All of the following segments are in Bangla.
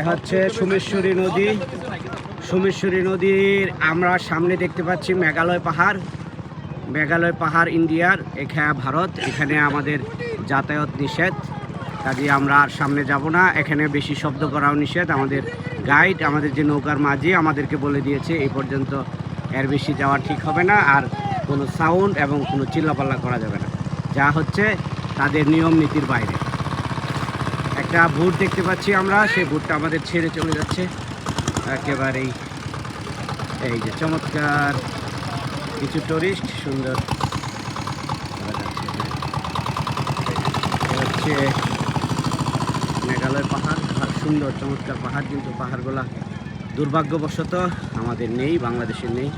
হচ্ছে সোমেশ্বরী নদী। সোমেশ্বরী নদীর আমরা সামনে দেখতে পাচ্ছি মেঘালয় পাহাড়। মেঘালয় পাহাড় ইন্ডিয়ার, এখানে ভারত। এখানে আমাদের যাতায়াত নিষেধ, কাজে আমরা আর সামনে যাব না। এখানে বেশি শব্দ করাও নিষেধ। আমাদের গাইড, আমাদের যে নৌকার মাঝি, আমাদেরকে বলে দিয়েছে এই পর্যন্ত, এর বেশি যাওয়া ঠিক হবে না, আর কোনো সাউন্ড এবং কোনো চিল্লাপাল্লা করা যাবে না, যা হচ্ছে তাদের নিয়ম নীতির বাইরে। একটা ভোট দেখতে পাচ্ছি আমরা, সেই ভোটটা আমাদের ছেড়ে চলে যাচ্ছে একেবারেই। এই যে চমৎকার কিছু টুরিস্ট, সুন্দর হচ্ছে মেঘালয় পাহাড়। সুন্দর চমৎকার পাহাড়, কিন্তু পাহাড়গুলা দুর্ভাগ্যবশত আমাদের নেই, বাংলাদেশের নেই,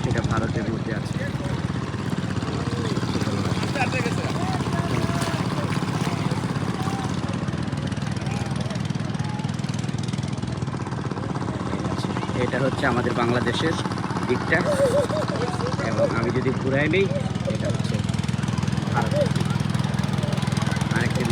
সেটা ভারতের মধ্যে আছে। এটা হচ্ছে আমাদের বাংলাদেশের দিকটা, এবং আমি যদি ঘুরাই নিই, এটা হচ্ছে ভারত। আরেকটি